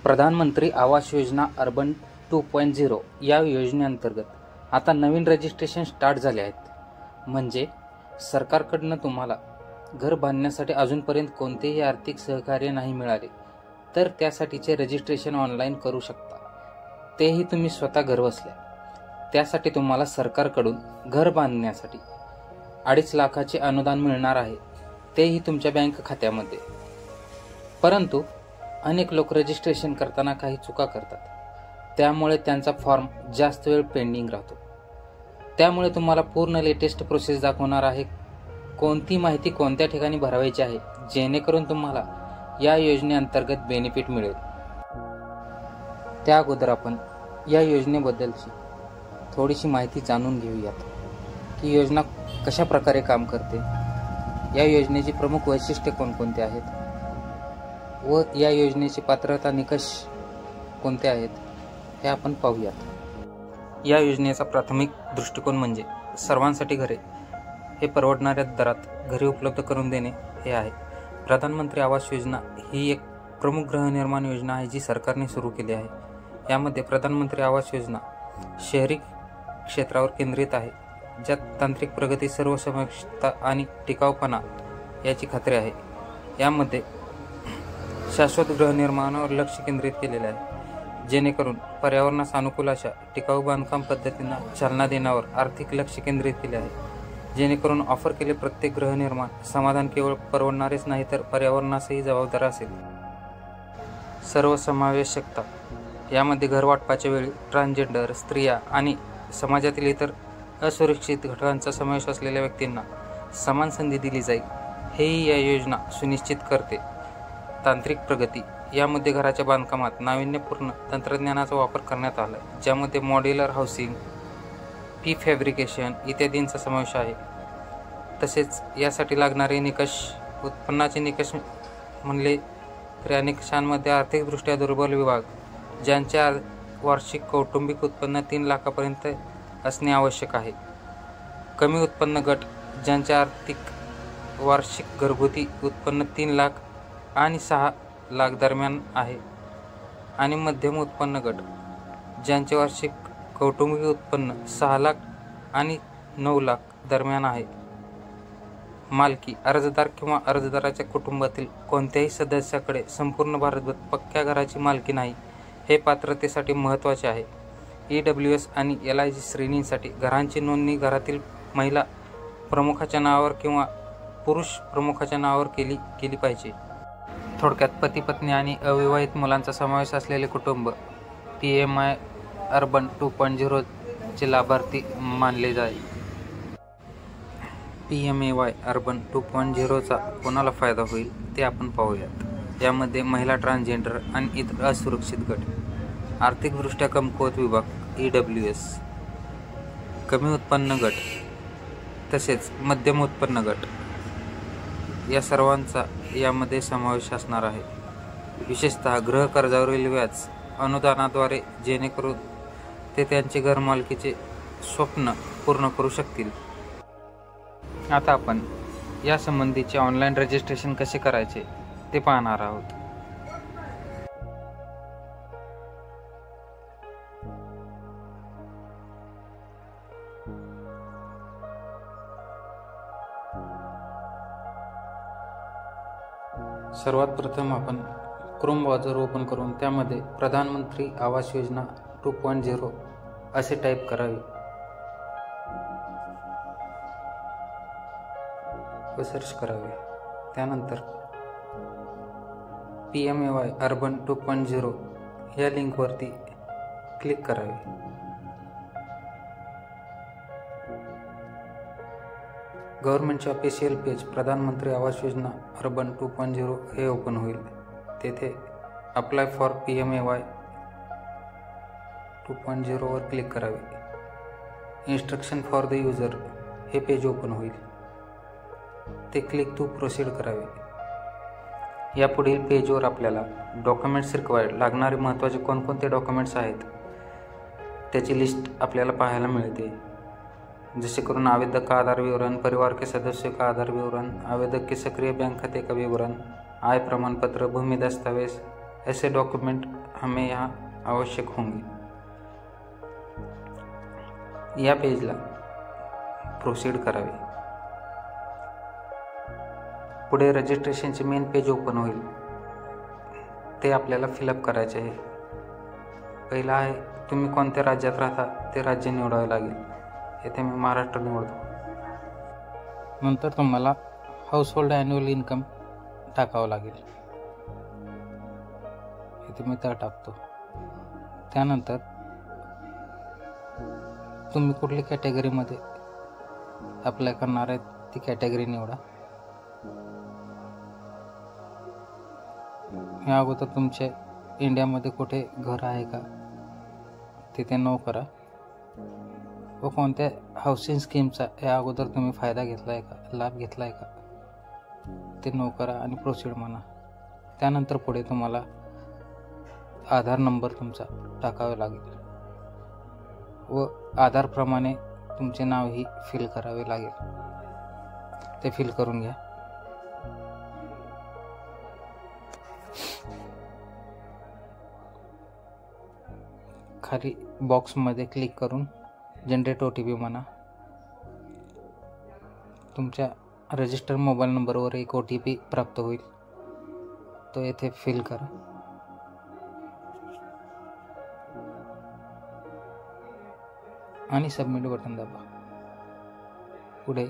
प्रधानमंत्री आवास योजना अर्बन 2.0 या योजनेअंतर्गत आता नवीन रजिस्ट्रेशन स्टार्ट झाले आहेत. म्हणजे सरकारकडून तुम्हाला घर बांधण्यासाठी अजूनपर्यंत कोणतेही आर्थिक सहकार्य नाही मिळाले तर त्यासाठीचे रजिस्ट्रेशन ऑनलाईन करू शकता, तेही तुम्ही स्वतः घरबसल्या. त्यासाठी तुम्हाला सरकारकडून घर बांधण्यासाठी 2.5 लाखाचे अनुदान मिळणार आहे, तेही तुमच्या बँक खात्यामध्ये. परंतु अनेक लोक रजिस्ट्रेशन करताना काही चुका करतात, त्यामुळे त्यांचा फॉर्म जास्त वेळ पेंडिंग राहतो. त्यामुळे तुम्हाला पूर्ण लेटेस्ट प्रोसेस दाखवणार आहे, कोणती माहिती कोणत्या ठिकाणी भरावायची आहे, जेणेकरून तुम्हाला या योजनेअंतर्गत बेनिफिट मिळेल. त्या अगोदर आपण या योजनेबद्दलची थोडीशी माहिती जाणून घेऊयात की योजना कशा प्रकारे काम करते, या योजनेची प्रमुख वैशिष्ट्ये कोणकोणती आहेत व या योजनेची पात्रता निकष कोणते आहेत हे आपण पाहूयात. या योजनेचा प्राथमिक दृष्टिकोन म्हणजे सर्वांसाठी घरे हे परवडणाऱ्या दरात घरे उपलब्ध करून देणे हे आहे. प्रधानमंत्री आवास योजना ही एक प्रमुख गृहनिर्माण योजना आहे जी सरकारने सुरू केली आहे. यामध्ये प्रधानमंत्री आवास योजना शहरी क्षेत्रावर केंद्रित आहे, ज्यात तांत्रिक प्रगती, सर्वसमावेशकता आणि टिकाऊपणा याची खात्री आहे. यामध्ये शाश्वत गृहनिर्माणावर लक्ष केंद्रित केलेले आहे, जेणेकरून पर्यावरणास अनुकूल अशा टिकाऊ बांधकाम पद्धतींना चालना देण्यावर आर्थिक लक्ष केंद्रित केले आहे. जेणेकरून ऑफर केले प्रत्येक गृहनिर्माण समाधान केवळ परवडणारेच नाही तर पर्यावरणासही जबाबदार असेल. सर्वसमावेशकता यामध्ये घर वाटपाच्या वेळी ट्रान्सजेंडर, स्त्रिया आणि समाजातील इतर असुरक्षित घटकांचा समावेश असलेल्या व्यक्तींना समान संधी दिली जाईल, हेही या योजना सुनिश्चित करते. तांत्रिक प्रगती यामध्ये घराच्या बांधकामात नाविन्यपूर्ण तंत्रज्ञानाचा वापर करण्यात आला आहे, ज्यामध्ये मॉड्युलर हाऊसिंग, प्रीफॅब्रिकेशन इत्यादींचा समावेश आहे. तसेच यासाठी लागणारे निकष, उत्पन्नाचे निकष म्हणले तर या निकषांमध्ये आर्थिकदृष्ट्या दुर्बल विभाग ज्यांचे वार्षिक कौटुंबिक उत्पन्न 3 लाखापर्यंत असणे आवश्यक आहे, कमी उत्पन्न गट ज्यांचे आर्थिक वार्षिक घरगुती उत्पन्न 3 लाख आणि 6 लाख दरम्यान आहे, आणि मध्यम उत्पन्न गट ज्यांचे वार्षिक कौटुंबिक उत्पन्न 6 लाख आणि 9 लाख दरम्यान आहे. मालकी अर्जदार किंवा अर्जदाराच्या कुटुंबातील कोणत्याही सदस्याकडे संपूर्ण भारतभर पक्क्या घराची मालकी नाही, हे पात्रतेसाठी महत्त्वाचे आहे. EWS आणि LIG श्रेणींसाठी घरांची नोंदणी घरातील महिला प्रमुखाच्या नावावर किंवा पुरुष प्रमुखाच्या नावावर केली पाहिजे. थोडक्यात पती पत्नी आणि अविवाहित मुलांचा समावेश असलेले कुटुंब PMAY अर्बन 2.0 चे लाभार्थी मानले जाईल. PMAY अर्बन 2.0 चा कोणाला फायदा होईल ते आपण पाहूयात. यामध्ये महिला, ट्रान्सजेंडर आणि इतर असुरक्षित गट, आर्थिकदृष्ट्या कमकुवत विभाग EWS, कमी उत्पन्न गट तसेच मध्यम उत्पन्न गट या सर्वांचा यामध्ये समावेश असणार आहे. विशेषतः गृह कर्जावरील व्याज अनुदानाद्वारे, जेणेकरून ते त्यांचे घरमालकीचे स्वप्न पूर्ण करू शकतील. आता आपण यासंबंधीचे ऑनलाईन रजिस्ट्रेशन कसे करायचे ते पाहणार आहोत. सर्वात प्रथम आपण क्रोम ब्राउझर ओपन करून त्यामध्ये प्रधानमंत्री आवास योजना 2.0 असे टाईप करावे व सर्च करावे. त्यानंतर PMAY अर्बन 2.0 या लिंकवरती क्लिक करावे. गव्हर्नमेंटचे ऑफिशियल पेज प्रधानमंत्री आवास योजना अर्बन 2.0 हे ओपन होईल. तेथे अप्लाय फॉर PMAY 2.0 वर क्लिक करावे. इन्स्ट्रक्शन फॉर द युजर हे पेज ओपन होईल. ते क्लिक टू प्रोसीड करावे. या पुढील पेजवर आपल्याला डॉक्युमेंट्स रिक्वायर्ड लागणारे महत्त्वाचे कोणकोणते डॉक्युमेंट्स आहेत त्याची लिस्ट आपल्याला पाहायला मिळते. जसे करून आवेदक का आधार विवरण, परिवार के सदस्य का आधार विवरण, आवेदक के सक्रिय बैंक खाते का विवरण, आय प्रमाणपत्र, भूमि दस्तावेज, ऐसे डॉक्युमेंट हमें यहाँ आवश्यक होंगे। या पेजला प्रोसीड करावे। पुढे रजिस्ट्रेशनचे मेन पेज ओपन होईल, ते आपल्याला फिलअप करायचे आहे। पहिला आहे तुम्ही कोणत्या राज्यात राहता ते राज्य निवडावे लागेल। येथे मी महाराष्ट्र निवडतो। नंतर तुम्हाला हाऊसहोल्ड ॲन्युअल इन्कम टाकावं लागेल, इथे मी त्या टाकतो। त्यानंतर तुम्ही कुठल्या कॅटेगरीमध्ये अप्लाय करणार आहेत ती कॅटेगरी निवडा। या अगोदर तुमचे इंडियामध्ये कुठे घर आहे का तिथे नो करा, व कोणत्या हाऊसिंग स्कीमचा या अगोदर तुम्ही फायदा घेतला आहे का, लाभ घेतला आहे का ते नो करा आणि प्रोसीड म्हणा। त्यानंतर पुढे तुम्हाला आधार नंबर तुमचा टाकावा लागेल व आधारप्रमाणे तुमचे नावही फिल करावे लागेल, ते फिल करून घ्या। खाली बॉक्समध्ये क्लिक करून जनरेट OTP म्हणा। तुमच्या रजिस्टर मोबाईल नंबरवर एक OTP प्राप्त होईल, तो येथे फिल करा। आणि सबमिट बटन दाबा। पुढे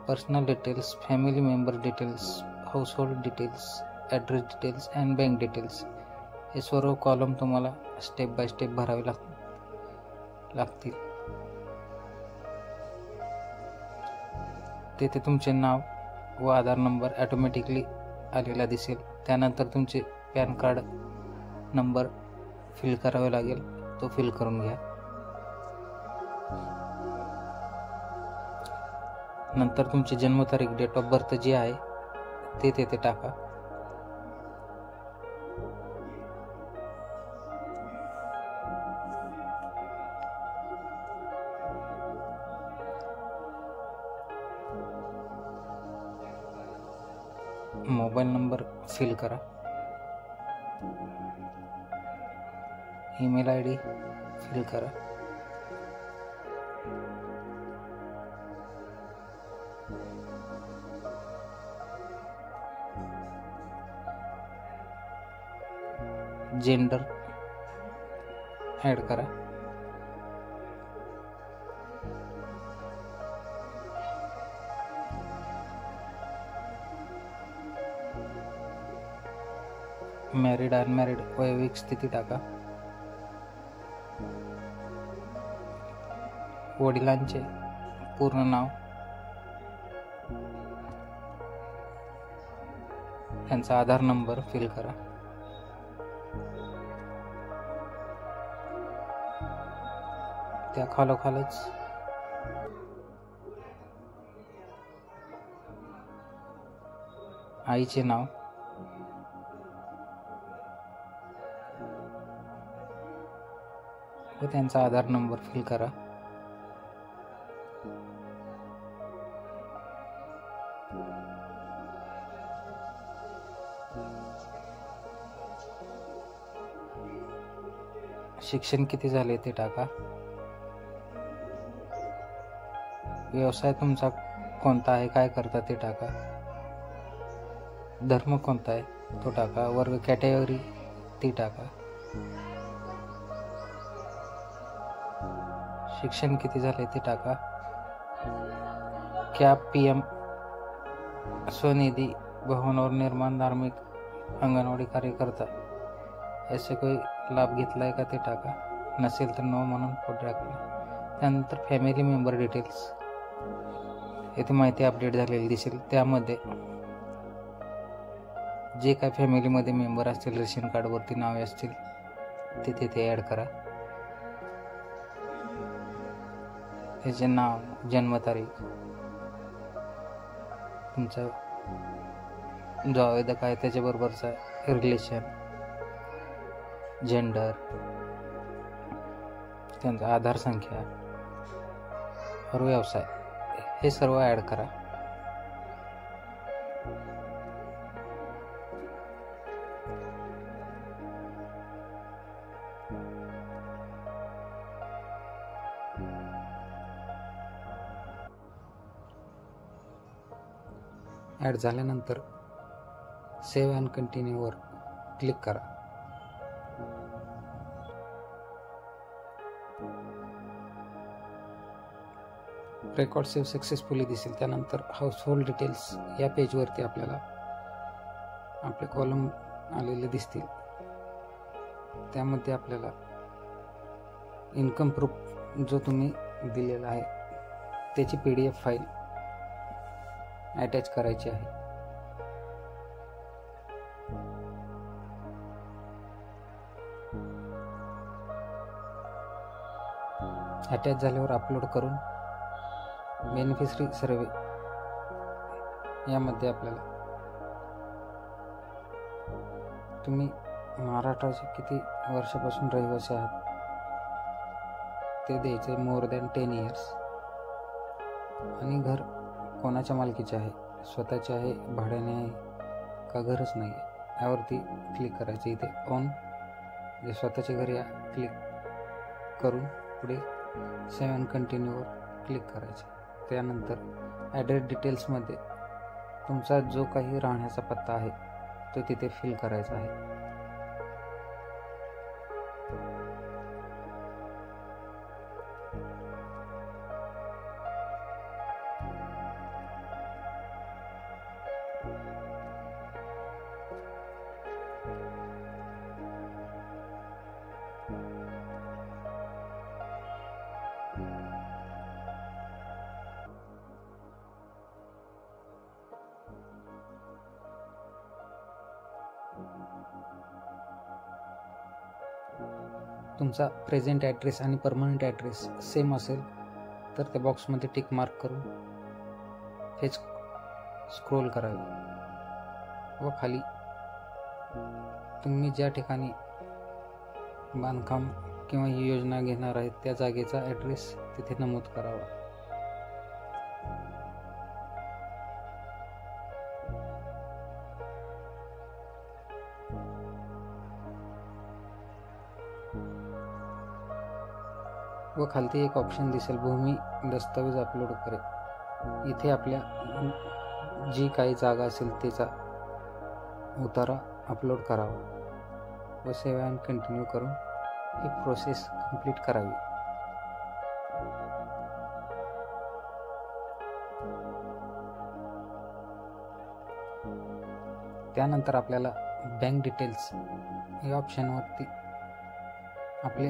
personal details, family member details, household details, address details and bank details हे सर्व कॉलम तुम्हाला स्टेप बाय स्टेप भरावे लागतील। तेथे तुमचे नाव व आधार नंबर ॲटोमॅटिकली आलेला दिसेल। त्यानंतर तुमचे पॅन कार्ड नंबर फिल करावे लागेल, तो फिल करून घ्या। नंतर तुमची जन्मतारीख, डेट ऑफ बर्थ जी आहे ते तेथे टाका। मोबाईल नंबर फिल करा। ईमेल ID फिल करा। जेंडर ॲड करा। मॅरिड अनमॅरिड वैवाहिक स्थिती टाका। वडिलांचे पूर्ण नाव, त्यांचा आधार नंबर फिल करा। त्या खालोखालच आईचे नाव, व त्यांचा आधार नंबर फिल करा। शिक्षण किती झाले ते टाका। व्यवसाय तुमचा कोणता आहे, काय करता ते टाका। धर्म कोणता आहे तो टाका। वर्ग कॅटेगरी ती टाका। शिक्षण किती झाले ते टाका। क्या PM स्वनिधि भवन और निर्माण धार्मिक अंगणवाडी कार्यकर्ता ऐसे कोई लाभ घेतलाय का ते टाका। नसेल तर नो म्हणून पुढे टाका। त्यानंतर फॅमिली मेंबर डिटेल्स, येथे माहिती अपडेट झालेली दिसेल। त्यामध्ये जे काय फॅमिलीमध्ये मेंबर असतील, रेशन कार्डवरती नावे असतील ते तिथे ॲड करा। त्याचे नाव, जन्मतारीख, तुमचा जो आवेदक आहे त्याच्याबरोबरचा रिलेशन, जेंडर, त्यांचा आधार संख्या और व्यवसाय हे सर्व ॲड करा। ॲड झाल्यानंतर सेव्ह अँड कंटिन्यूवर क्लिक करा. रेकॉर्ड सेव्ह सक्सेसफुली दिसेल. त्यानंतर हाऊसहोल्ड डिटेल्स या पेजवरती आपल्याला आपले कॉलम आलेले दिसतील. त्यामध्ये आपल्याला इन्कम प्रूफ जो तुम्ही दिलेला आहे त्याची PDF फाईल अटॅच करायची आहे. अटॅच झाल्यावर अपलोड करून बेनिफिशरी सर्वे यामध्ये आपल्याला तुम्ही महाराष्ट्राचे किती वर्षापासून रहिवासी आहात ते द्यायचे, मोर दॅन 10 years, आणि घर कोणाच्या मालकीचे आहे, स्वतःचे आहे, भाड्याने आहे का घरच नाही आहे यावरती क्लिक करायचे. इथे ऑन जे स्वतःचे घरी क्लिक करून पुढे सेव्ह अँड कंटिन्यूवर क्लिक करायचे. त्यानंतर ॲड्रेस डिटेल्समध्ये तुमचा जो काही राहण्याचा पत्ता आहे तो तिथे फिल करायचा आहे. तुमचा प्रेझेंट ॲड्रेस आणि परमनंट ॲड्रेस सेम असेल तर त्या बॉक्समध्ये टिक मार्क करून फेच स्क्रोल करावे व खाली तुम्ही ज्या ठिकाणी बांधकाम किंवा ही योजना घेणार आहेत त्या जागेचा ॲड्रेस तिथे नमूद करावा. व खालती एक ऑप्शन दिसेल भूमी दस्तावेज अपलोड करे. इथे आपल्या जी काही जागा असेल त्याचा उतारा अपलोड करावा व सेव्ह अँड कंटिन्यू करून ही प्रोसेस कंप्लीट करावी. त्यानंतर आपल्याला बँक डिटेल्स या ऑप्शनवरती आपले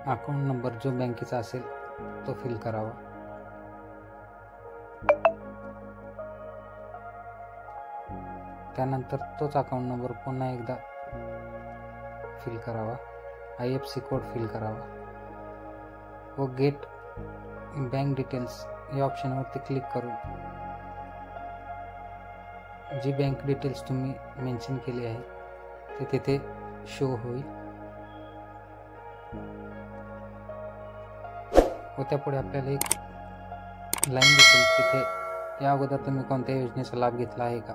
अकाउंट नंबर जो बँकेचा असेल तो फिल करावा. त्यानंतर तोच अकाउंट नंबर पुन्हा एकदा फिल करावा. IFSC कोड फिल करावा व गेट बँक डिटेल्स या ऑप्शनवरती क्लिक करून जी बँक डिटेल्स तुम्ही मेन्शन केली आहे ते तिथे शो होईल व त्यापुढे आपल्याला एक लाईन दिसेल. तिथे या अगोदर तुम्ही कोणत्या योजनेचा लाभ घेतला आहे का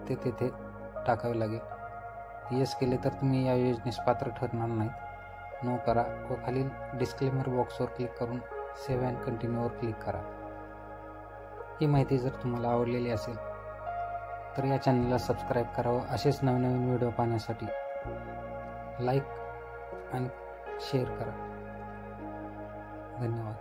ते तिथे टाकावे लागेल. येस केले तर तुम्ही या योजनेस पात्र ठरणार नाहीत. नो करा व खालील डिस्क्लेमर बॉक्सवर क्लिक करून सेव्ह अँड कंटिन्यूवर क्लिक करा. ही माहिती जर तुम्हाला आवडलेली असेल तर या चॅनलला सबस्क्राईब करावं. असेच नवनवीन व्हिडिओ पाहण्यासाठी लाईक आणि शेअर करा. धन्यवाद.